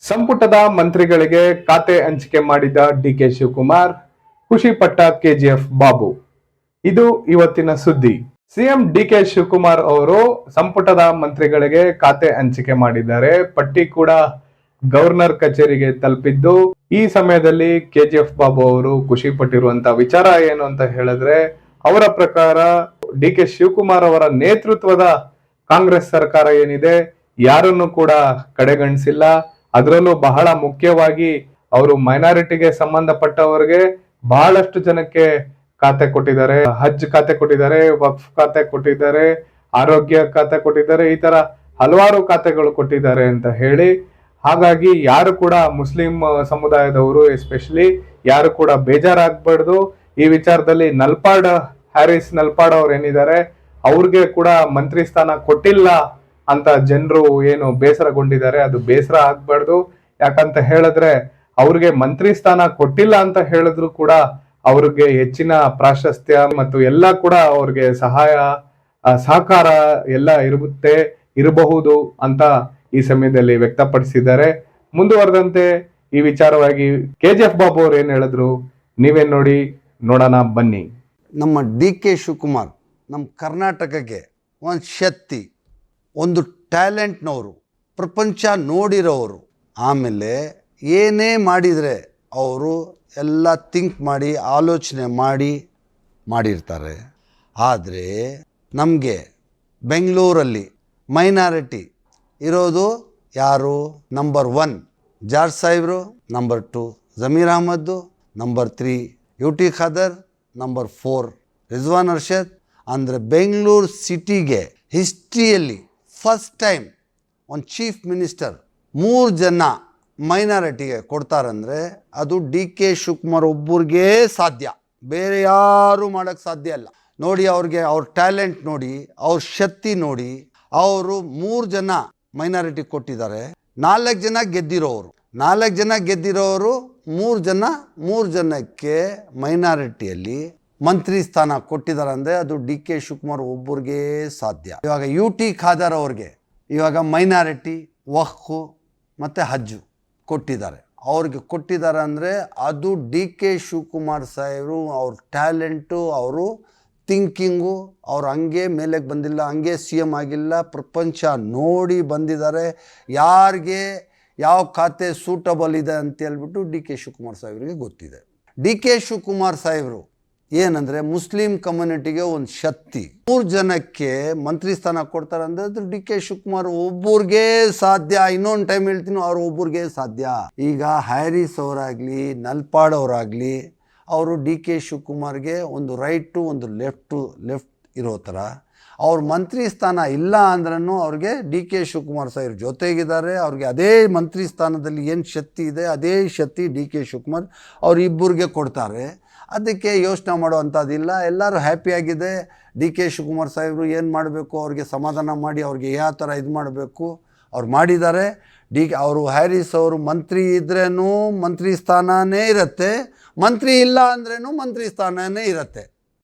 ಸಂಪುಟದ ಮಂತ್ರಿಗಳಿಗೆ ಖಾತೆ ಹಂಚಿಕೆ ಮಾಡಿದ ಡಿಕೆ ಶಿವಕುಮಾರ್, ಖುಷಿ ಪಟ್ಟ ಕೆಜಿಎಫ್ ಬಾಬು. ಇದು ಇವತ್ತಿನ ಸುದ್ದಿ. ಸಿಎಂ ಡಿಕೆ ಶಿವಕುಮಾರ್ ಅವರು ಸಂಪುಟದ ಮಂತ್ರಿಗಳಿಗೆ ಖಾತೆ ಹಂಚಿಕೆ ಮಾಡಿದ್ದಾರೆ. ಪಟ್ಟಿ ಕೂಡ ಗವರ್ನರ್ ಕಚೇರಿಗೆ ತಲುಪಿದ್ದು, ಈ ಸಮಯದಲ್ಲಿ ಕೆಜಿಎಫ್ ಬಾಬು ಅವರು ಖುಷಿ ಪಟ್ಟಿರುವಂತ ವಿಚಾರ ಏನು ಅಂತ ಹೇಳಿದ್ರೆ, ಅವರ ಪ್ರಕಾರ ಡಿಕೆ ಶಿವಕುಮಾರ್ ಅವರ ನೇತೃತ್ವದ ಕಾಂಗ್ರೆಸ್ ಸರ್ಕಾರ ಏನಿದೆ ಯಾರನ್ನು ಕೂಡ ಕಡೆಗಣಿಸಿಲ್ಲ. ಅದರಲ್ಲೂ ಬಹಳ ಮುಖ್ಯವಾಗಿ ಅವರು ಮೈನಾರಿಟಿಗೆ ಸಂಬಂಧಪಟ್ಟವರಿಗೆ ಬಹಳಷ್ಟು ಜನಕ್ಕೆ ಖಾತೆ ಕೊಟ್ಟಿದ್ದಾರೆ. ಹಜ್ ಖಾತೆ ಕೊಟ್ಟಿದ್ದಾರೆ, ವಕ್ಫ್ ಖಾತೆ ಕೊಟ್ಟಿದ್ದಾರೆ, ಆರೋಗ್ಯ ಖಾತೆ ಕೊಟ್ಟಿದ್ದಾರೆ, ಈ ತರ ಹಲವಾರು ಖಾತೆಗಳು ಕೊಟ್ಟಿದ್ದಾರೆ ಅಂತ ಹೇಳಿ, ಹಾಗಾಗಿ ಯಾರು ಕೂಡ ಮುಸ್ಲಿಂ ಸಮುದಾಯದವರು ಎಸ್ಪೆಷಲಿ ಯಾರು ಕೂಡ ಬೇಜಾರಾಗಬಾರ್ದು. ಈ ವಿಚಾರದಲ್ಲಿ ಹ್ಯಾರಿಸ್ ನಲ್ಪಾಡ್ ಅವ್ರು ಏನಿದ್ದಾರೆ ಅವ್ರಿಗೆ ಕೂಡ ಮಂತ್ರಿ ಸ್ಥಾನ ಕೊಟ್ಟಿಲ್ಲ ಅಂತ ಜನರು ಏನು ಬೇಸರಗೊಂಡಿದ್ದಾರೆ, ಅದು ಬೇಸರ ಆಗ್ಬಾರ್ದು. ಯಾಕಂತ ಹೇಳಿದ್ರೆ ಅವ್ರಿಗೆ ಮಂತ್ರಿ ಸ್ಥಾನ ಕೊಟ್ಟಿಲ್ಲ ಅಂತ ಹೇಳಿದ್ರು ಕೂಡ ಅವ್ರಿಗೆ ಹೆಚ್ಚಿನ ಪ್ರಾಶಸ್ತ್ಯ ಮತ್ತು ಎಲ್ಲ ಕೂಡ ಅವ್ರಿಗೆ ಸಹಕಾರ ಎಲ್ಲ ಇರಬಹುದು ಅಂತ ಈ ಸಮಯದಲ್ಲಿ ವ್ಯಕ್ತಪಡಿಸಿದ್ದಾರೆ. ಮುಂದುವರೆದಂತೆ ಈ ವಿಚಾರವಾಗಿ ಕೆಜಿಎಫ್ ಬಾಬು ಅವ್ರು ಏನ್ ಹೇಳಿದ್ರು ನೀವೇನ್ ನೋಡೋಣ ಬನ್ನಿ. ನಮ್ಮ ಡಿ ಕೆ ಶಿವಕುಮಾರ್ ನಮ್ಮ ಕರ್ನಾಟಕಕ್ಕೆ ಒಂದು ಶಕ್ತಿ, ಒಂದು ಟ್ಯಾಲೆಂಟ್ನವರು, ಪ್ರಪಂಚ ನೋಡಿರೋರು. ಆಮೇಲೆ ಏನೇ ಮಾಡಿದರೆ ಅವರು ಎಲ್ಲ ಥಿಂಕ್ ಮಾಡಿ ಆಲೋಚನೆ ಮಾಡಿರ್ತಾರೆ. ಆದರೆ ನಮಗೆ ಬೆಂಗಳೂರಲ್ಲಿ ಮೈನಾರಿಟಿ ಇರೋದು ಯಾರು? ನಂಬರ್ 1 ಜಾರ್ಜ್ ಸಾಹೇಬ್ರು, number 2 Zameer Ahmed, number 3 UT Khader, number 4 Rizwan Arshad. ಅಂದರೆ ಬೆಂಗಳೂರು ಸಿಟಿಗೆ ಹಿಸ್ಟ್ರಿಯಲ್ಲಿ ಫಸ್ಟ್ ಟೈಮ್ ಒಂದು ಚೀಫ್ ಮಿನಿಸ್ಟರ್ 3 ಜನ ಮೈನಾರಿಟಿಗೆ ಕೊಡ್ತಾರಂದರೆ ಅದು ಡಿ ಕೆ ಶಿವಕುಮಾರ್ ಒಬ್ಬರಿಗೆ ಸಾಧ್ಯ, ಬೇರೆ ಯಾರು ಮಾಡೋಕ್ಕೆ ಸಾಧ್ಯ ಇಲ್ಲ. ನೋಡಿ, ಅವ್ರಿಗೆ ಅವ್ರ ಟ್ಯಾಲೆಂಟ್ ನೋಡಿ, ಅವ್ರ ಶಕ್ತಿ ನೋಡಿ, ಅವರು 3 ಜನ ಮೈನಾರಿಟಿ ಕೊಟ್ಟಿದ್ದಾರೆ. 4 ಜನ ಗೆದ್ದಿರೋರು 3 ಜನಕ್ಕೆ ಮೈನಾರಿಟಿಯಲ್ಲಿ ಮಂತ್ರಿ ಸ್ಥಾನ ಕೊಟ್ಟಿದ್ದಾರೆ ಅಂದರೆ ಅದು ಡಿ ಕೆ ಶಿವಕುಮಾರ್ ಒಬ್ಬರಿಗೆ ಸಾಧ್ಯ. ಇವಾಗ UT ಖಾದರ್ ಅವ್ರಿಗೆ ಇವಾಗ ಮೈನಾರಿಟಿ, ವಕ್ಫ್ ಮತ್ತು ಹಜ್ಜು ಕೊಟ್ಟಿದ್ದಾರೆ. ಅವ್ರಿಗೆ ಕೊಟ್ಟಿದ್ದಾರೆ ಅಂದರೆ ಅದು ಡಿ ಕೆ ಶಿವಕುಮಾರ್ ಸಾಹೇಬರು ಅವ್ರ ಟ್ಯಾಲೆಂಟು, ಅವರು ಥಿಂಕಿಂಗು, ಅವ್ರು ಹಂಗೆ ಮೇಲೆಗೆ ಬಂದಿಲ್ಲ, ಹಂಗೆ CM ಆಗಿಲ್ಲ, ಪ್ರಪಂಚ ನೋಡಿ ಬಂದಿದ್ದಾರೆ. ಯಾರಿಗೆ ಯಾವ ಖಾತೆ ಸೂಟಬಲ್ ಇದೆ ಅಂತೇಳ್ಬಿಟ್ಟು ಡಿ ಕೆ ಶಿವಕುಮಾರ್ ಸಾಹೇಬರಿಗೆ ಗೊತ್ತಿದೆ. ಡಿ ಕೆ ಶಿವಕುಮಾರ್ ಸಾಹೇಬರು ಏನಂದರೆ ಮುಸ್ಲಿಂ ಕಮ್ಯುನಿಟಿಗೆ ಒಂದು ಶಕ್ತಿ. 3 ಜನಕ್ಕೆ ಮಂತ್ರಿ ಸ್ಥಾನ ಕೊಡ್ತಾರೆ ಅಂದರೆ ಅದು ಡಿ ಕೆ ಶಿವಕುಮಾರ್ ಒಬ್ಬರಿಗೆ ಸಾಧ್ಯ. ಇನ್ನೊಂದು ಟೈಮ್ ಹೇಳ್ತೀನಿ, ಅವ್ರು ಒಬ್ಬರಿಗೆ ಸಾಧ್ಯ. ಈಗ ಹ್ಯಾರಿಸ್ ಅವರಾಗಲಿ ನಲ್ಪಾಡ್ ಅವರಾಗಲಿ ಅವರು ಡಿ ಕೆ ಶಿವಕುಮಾರ್ಗೆ ಒಂದು ರೈಟು ಒಂದು ಲೆಫ್ಟ್ ಇರೋ ಥರ, ಅವ್ರ ಮಂತ್ರಿ ಸ್ಥಾನ ಇಲ್ಲ ಅಂದ್ರೂ ಅವ್ರಿಗೆ ಡಿ ಕೆ ಶಿವಕುಮಾರ್ ಸಾಹೇಬ್ರ ಜೊತೆಗಿದ್ದಾರೆ. ಅವ್ರಿಗೆ ಅದೇ ಮಂತ್ರಿ ಸ್ಥಾನದಲ್ಲಿ ಏನು ಶಕ್ತಿ ಇದೆ ಅದೇ ಶಕ್ತಿ ಡಿ ಕೆ ಶಿವಕುಮಾರ್ ಅವರಿಬ್ಬರಿಗೆ ಕೊಡ್ತಾರೆ. ಅದಕ್ಕೆ ಯೋಚನೆ ಮಾಡೋವಂಥದ್ದಿಲ್ಲ. ಎಲ್ಲರೂ ಹ್ಯಾಪಿಯಾಗಿದೆ. ಡಿ ಕೆ ಶಿವಕುಮಾರ್ ಸಾಹೇಬರು ಏನು ಮಾಡಬೇಕು ಅವ್ರಿಗೆ ಸಮಾಧಾನ ಮಾಡಿ ಅವ್ರಿಗೆ ಯಾವ ಥರ ಇದು ಮಾಡಬೇಕು ಅವ್ರು ಮಾಡಿದ್ದಾರೆ. ಅವರು ಹ್ಯಾರಿಸ್ ಅವರು ಮಂತ್ರಿ ಇದ್ರೇನು ಮಂತ್ರಿ ಸ್ಥಾನನೇ ಇರುತ್ತೆ, ಮಂತ್ರಿ ಇಲ್ಲ ಅಂದ್ರೇನು ಮಂತ್ರಿ ಸ್ಥಾನನೇ ಇರುತ್ತೆ.